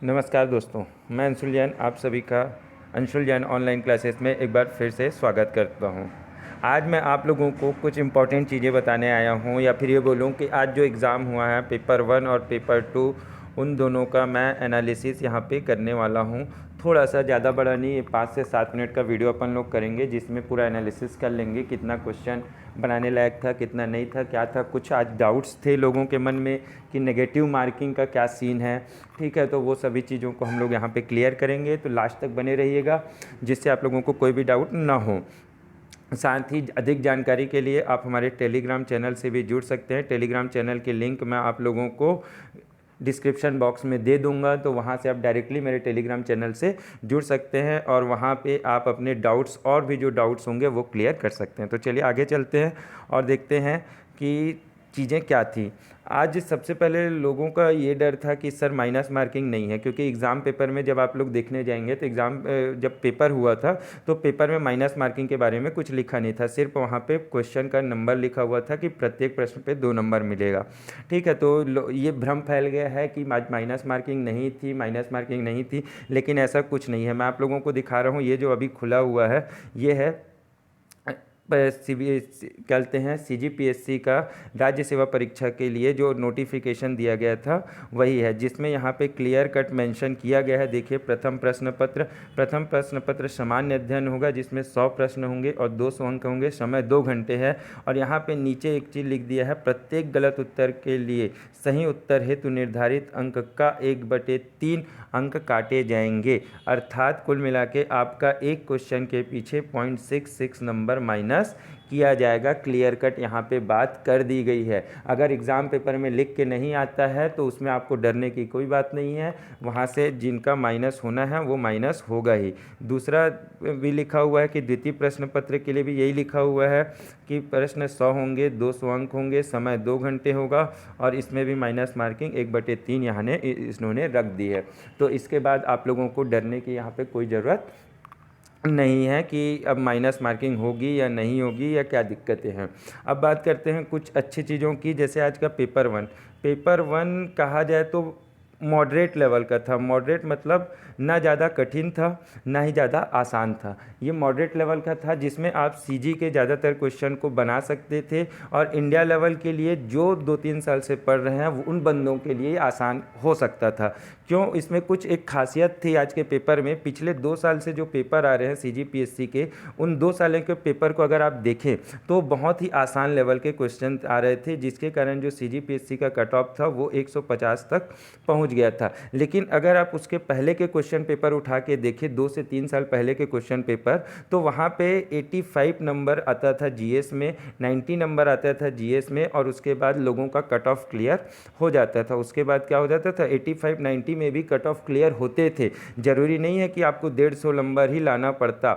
नमस्कार दोस्तों, मैं अंशुल जैन आप सभी का अंशुल जैन ऑनलाइन क्लासेस में एक बार फिर से स्वागत करता हूं। आज मैं आप लोगों को कुछ इम्पॉर्टेंट चीज़ें बताने आया हूं, या फिर ये बोलूं कि आज जो एग्ज़ाम हुआ है पेपर 1 और पेपर 2, उन दोनों का मैं एनालिसिस यहाँ पे करने वाला हूँ। थोड़ा सा ज़्यादा बड़ा नहीं, ये 5 से 7 मिनट का वीडियो अपन लोग करेंगे, जिसमें पूरा एनालिसिस कर लेंगे कितना क्वेश्चन बनाने लायक था, कितना नहीं था, क्या था। कुछ आज डाउट्स थे लोगों के मन में कि नेगेटिव मार्किंग का क्या सीन है, ठीक है। तो वो सभी चीज़ों को हम लोग यहाँ पे क्लियर करेंगे, तो लास्ट तक बने रहिएगा, जिससे आप लोगों को कोई भी डाउट ना हो। साथ ही अधिक जानकारी के लिए आप हमारे टेलीग्राम चैनल से भी जुड़ सकते हैं। टेलीग्राम चैनल की लिंक मैं आप लोगों को डिस्क्रिप्शन बॉक्स में दे दूंगा, तो वहाँ से आप डायरेक्टली मेरे टेलीग्राम चैनल से जुड़ सकते हैं और वहाँ पे आप अपने डाउट्स और भी जो डाउट्स होंगे वो क्लियर कर सकते हैं। तो चलिए आगे चलते हैं और देखते हैं कि चीज़ें क्या थी। आज सबसे पहले लोगों का ये डर था कि सर माइनस मार्किंग नहीं है, क्योंकि एग्ज़ाम पेपर में जब आप लोग देखने जाएंगे तो जब पेपर हुआ था तो पेपर में माइनस मार्किंग के बारे में कुछ लिखा नहीं था। सिर्फ वहाँ पे क्वेश्चन का नंबर लिखा हुआ था कि प्रत्येक प्रश्न पे 2 नंबर मिलेगा, ठीक है। तो ये भ्रम फैल गया है कि माइनस मार्किंग नहीं थी, माइनस मार्किंग नहीं थी, लेकिन ऐसा कुछ नहीं है। मैं आप लोगों को दिखा रहा हूँ, ये जो अभी खुला हुआ है ये है कहते हैं CGPSC का राज्य सेवा परीक्षा के लिए जो नोटिफिकेशन दिया गया था वही है, जिसमें यहाँ पे क्लियर कट मेंशन किया गया है। देखिए, प्रथम प्रश्न पत्र सामान्य अध्ययन होगा, जिसमें 100 प्रश्न होंगे और 200 अंक होंगे, समय 2 घंटे है। और यहाँ पे नीचे एक चीज़ लिख दिया है, प्रत्येक गलत उत्तर के लिए सही उत्तर हेतु निर्धारित अंक का 1/3 अंक काटे जाएंगे। अर्थात कुल मिला के आपका एक क्वेश्चन के पीछे 0.66 नंबर माइनस किया जाएगा। क्लियर कट यहाँ पे बात कर दी गई है। अगर एग्ज़ाम पेपर में लिख के नहीं आता है तो उसमें आपको डरने की कोई बात नहीं है, वहाँ से जिनका माइनस होना है वो माइनस होगा ही। दूसरा भी लिखा हुआ है कि द्वितीय प्रश्न पत्र के लिए भी यही लिखा हुआ है कि प्रश्न 100 होंगे, 200 अंक होंगे, समय 2 घंटे होगा, और इसमें भी माइनस मार्किंग 1/3 इन्होंने रख दी है। तो इसके बाद आप लोगों को डरने की यहाँ पे कोई ज़रूरत नहीं है कि अब माइनस मार्किंग होगी या नहीं होगी या क्या दिक्कतें हैं। अब बात करते हैं कुछ अच्छी चीज़ों की, जैसे आज का पेपर वन कहा जाए तो मॉडरेट लेवल का था। मॉडरेट मतलब ना ज़्यादा कठिन था ना ही ज़्यादा आसान था, ये मॉडरेट लेवल का था, जिसमें आप सीजी के ज़्यादातर क्वेश्चन को बना सकते थे। और इंडिया लेवल के लिए जो 2-3 साल से पढ़ रहे हैं उन बंदों के लिए आसान हो सकता था। क्यों? इसमें कुछ एक खासियत थी आज के पेपर में। पिछले 2 साल से जो पेपर आ रहे हैं CGPSC के, उन 2 साल के पेपर को अगर आप देखें तो बहुत ही आसान लेवल के क्वेश्चन आ रहे थे, जिसके कारण जो CGPSC का कट ऑफ था वो 150 तक पहुंच गया था। लेकिन अगर आप उसके पहले के क्वेश्चन पेपर उठा के देखें, 2 से 3 साल पहले के क्वेश्चन पेपर, तो वहाँ पे 85 नंबर आता था जीएस में, 90 नंबर आता था जीएस में, और उसके बाद लोगों का कट ऑफ क्लियर हो जाता था। उसके बाद क्या हो जाता था, 85-90 में भी कट ऑफ क्लियर होते थे। ज़रूरी नहीं है कि आपको 150 नंबर ही लाना पड़ता।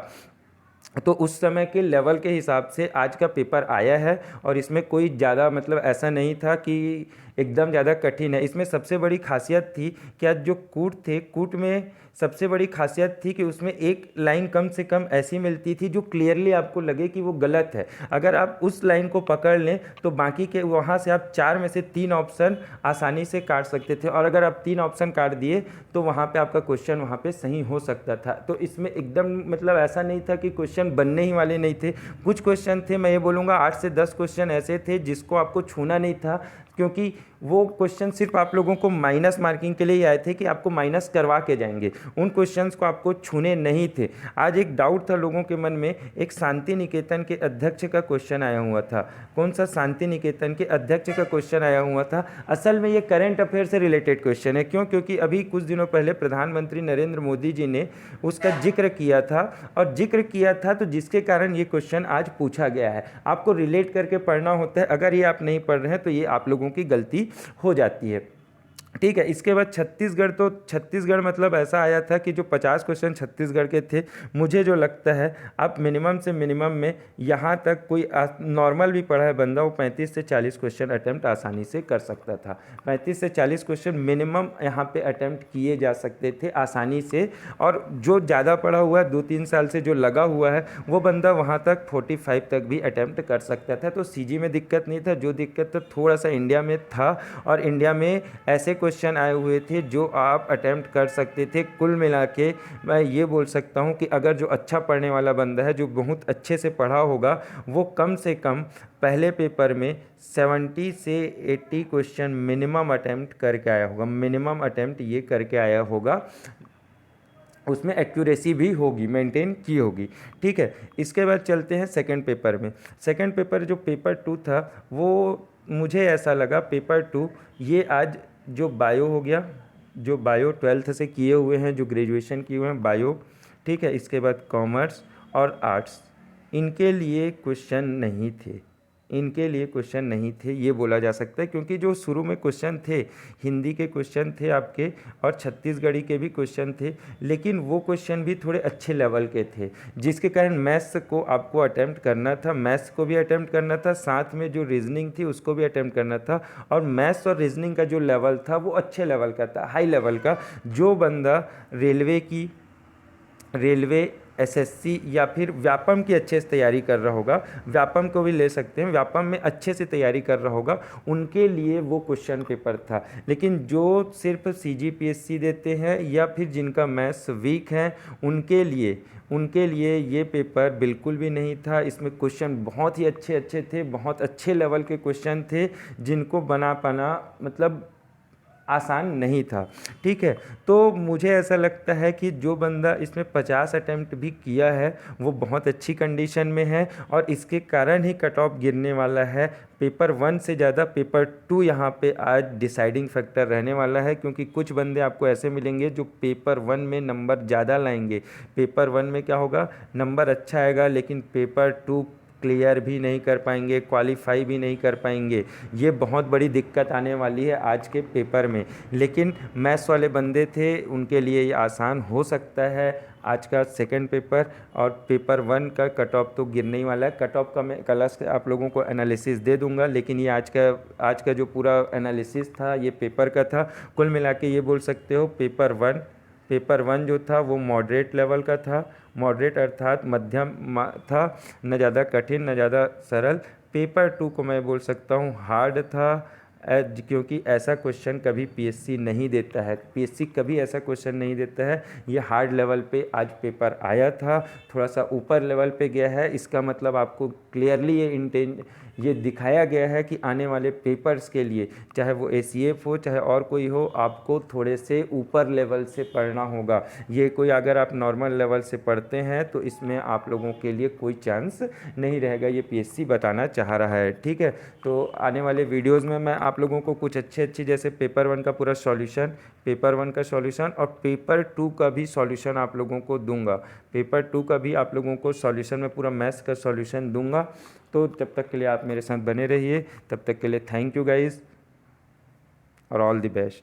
तो उस समय के लेवल के हिसाब से आज का पेपर आया है, और इसमें कोई ज़्यादा मतलब ऐसा नहीं था कि एकदम ज़्यादा कठिन है। इसमें सबसे बड़ी खासियत थी कि आज जो कूट में सबसे बड़ी खासियत थी कि उसमें एक लाइन कम से कम ऐसी मिलती थी जो क्लियरली आपको लगे कि वो गलत है। अगर आप उस लाइन को पकड़ लें तो बाकी के वहाँ से आप 4 में से 3 ऑप्शन आसानी से काट सकते थे, और अगर आप 3 ऑप्शन काट दिए तो वहाँ पे आपका क्वेश्चन वहाँ पे सही हो सकता था। तो इसमें एकदम मतलब ऐसा नहीं था कि क्वेश्चन बनने ही वाले नहीं थे। कुछ क्वेश्चन थे, मैं ये बोलूँगा 8 से 10 क्वेश्चन ऐसे थे जिसको आपको छूना नहीं था, क्योंकि वो क्वेश्चन सिर्फ आप लोगों को माइनस मार्किंग के लिए ही आए थे कि आपको माइनस करवा के जाएंगे। उन क्वेश्चंस को आपको छूने नहीं थे। आज एक डाउट था लोगों के मन में, एक शांति निकेतन के अध्यक्ष का क्वेश्चन आया हुआ था। कौन सा? शांति निकेतन के अध्यक्ष का क्वेश्चन आया हुआ था। असल में ये करंट अफेयर से रिलेटेड क्वेश्चन है। क्यों? क्योंकि अभी कुछ दिनों पहले प्रधानमंत्री नरेंद्र मोदी जी ने उसका जिक्र किया था, और जिक्र किया था तो जिसके कारण ये क्वेश्चन आज पूछा गया है। आपको रिलेट करके पढ़ना होता है, अगर ये आप नहीं पढ़ रहे हैं तो ये आप लोगों की गलती हो जाती है, ठीक है। इसके बाद छत्तीसगढ़, तो छत्तीसगढ़ मतलब ऐसा आया था कि जो 50 क्वेश्चन छत्तीसगढ़ के थे, मुझे जो लगता है आप मिनिमम से मिनिमम में यहाँ तक कोई नॉर्मल भी पढ़ा है बंदा, वो 35 से 40 क्वेश्चन अटैम्प्ट आसानी से कर सकता था। 35 से 40 क्वेश्चन मिनिमम यहाँ पे अटैम्प्ट किए जा सकते थे आसानी से, और जो ज़्यादा पढ़ा हुआ है 2-3 साल से जो लगा हुआ है वो बंदा वहाँ तक 45 तक भी अटैम्प्ट कर सकता था। तो सीजी में दिक्कत नहीं था। जो दिक्कत था थोड़ा सा इंडिया में था, और इंडिया में ऐसे क्वेश्चन आए हुए थे जो आप अटेम्प्ट कर सकते थे। कुल मिला के मैं ये बोल सकता हूँ कि अगर जो अच्छा पढ़ने वाला बंदा है, जो बहुत अच्छे से पढ़ा होगा, वो कम से कम पहले पेपर में 70 से 80 क्वेश्चन मिनिमम अटेम्प्ट करके आया होगा, मिनिमम अटेम्प्ट ये करके आया होगा। उसमें एक्यूरेसी भी होगी, मेंटेन की होगी। ठीक है, इसके बाद चलते हैं सेकंड पेपर में। सेकंड पेपर जो पेपर 2 था, वो मुझे ऐसा लगा पेपर 2 ये आज जो बायो हो गया, जो बायो 12th से किए हुए हैं, जो ग्रेजुएशन किए हुए हैं बायो, ठीक है, इसके बाद कॉमर्स और आर्ट्स, इनके लिए क्वेश्चन नहीं थे, इनके लिए क्वेश्चन नहीं थे ये बोला जा सकता है। क्योंकि जो शुरू में क्वेश्चन थे, हिंदी के क्वेश्चन थे आपके और छत्तीसगढ़ी के भी क्वेश्चन थे, लेकिन वो क्वेश्चन भी थोड़े अच्छे लेवल के थे, जिसके कारण मैथ्स को आपको अटेम्प्ट करना था, मैथ्स को भी अटेम्प्ट करना था, साथ में जो रीजनिंग थी उसको भी अटेम्प्ट करना था। और मैथ्स और रीजनिंग का जो लेवल था वो अच्छे लेवल का था, हाई लेवल का। जो बंदा रेलवे एसएससी या फिर व्यापम की अच्छे से तैयारी कर रहा होगा, व्यापम को भी ले सकते हैं, व्यापम में अच्छे से तैयारी कर रहा होगा, उनके लिए वो क्वेश्चन पेपर था। लेकिन जो सिर्फ सीजीपीएससी देते हैं या फिर जिनका मैथ्स वीक है, उनके लिए ये पेपर बिल्कुल भी नहीं था। इसमें क्वेश्चन बहुत ही अच्छे अच्छे थे, बहुत अच्छे लेवल के क्वेश्चन थे, जिनको बना पाना मतलब आसान नहीं था। ठीक है, तो मुझे ऐसा लगता है कि जो बंदा इसमें 50 अटेम्प्ट भी किया है वो बहुत अच्छी कंडीशन में है, और इसके कारण ही कट ऑफ गिरने वाला है। पेपर 1 से ज़्यादा पेपर 2 यहाँ पे आज डिसाइडिंग फैक्टर रहने वाला है, क्योंकि कुछ बंदे आपको ऐसे मिलेंगे जो पेपर 1 में नंबर ज़्यादा लाएंगे। पेपर 1 में क्या होगा, नंबर अच्छा आएगा, लेकिन पेपर 2 क्लियर भी नहीं कर पाएंगे, क्वालिफाई भी नहीं कर पाएंगे। ये बहुत बड़ी दिक्कत आने वाली है आज के पेपर में। लेकिन मैथ्स वाले बंदे थे, उनके लिए ये आसान हो सकता है आज का सेकंड पेपर। और पेपर 1 का कट ऑफ तो गिरने ही वाला है। कट ऑफ का मैं कल से आप लोगों को एनालिसिस दे दूंगा, लेकिन ये आज का जो पूरा एनालिसिस था ये पेपर का था। कुल मिला के ये बोल सकते हो पेपर 1 जो था वो मॉडरेट लेवल का था, मॉडरेट अर्थात मध्यम था, न ज़्यादा कठिन न ज़्यादा सरल। पेपर 2 को मैं बोल सकता हूँ हार्ड था, क्योंकि ऐसा क्वेश्चन कभी पीएससी नहीं देता है, पीएससी कभी ऐसा क्वेश्चन नहीं देता है। ये हार्ड लेवल पे आज पेपर आया था, थोड़ा सा ऊपर लेवल पे गया है। इसका मतलब आपको क्लियरली ये दिखाया गया है कि आने वाले पेपर्स के लिए, चाहे वो एसीएफ हो चाहे और कोई हो, आपको थोड़े से ऊपर लेवल से पढ़ना होगा। ये कोई अगर आप नॉर्मल लेवल से पढ़ते हैं तो इसमें आप लोगों के लिए कोई चांस नहीं रहेगा, ये पीएससी बताना चाह रहा है। ठीक है, तो आने वाले वीडियोज़ में मैं आप लोगों को कुछ अच्छे जैसे पेपर 1 का पूरा सॉल्यूशन, पेपर 1 का सॉल्यूशन और पेपर 2 का भी सॉल्यूशन आप लोगों को दूंगा। पेपर 2 का भी आप लोगों को सॉल्यूशन में पूरा मैथ्स का सॉल्यूशन दूंगा। तो तब तक के लिए आप मेरे साथ बने रहिए, तब तक के लिए थैंक यू गाइज़ और ऑल द बेस्ट।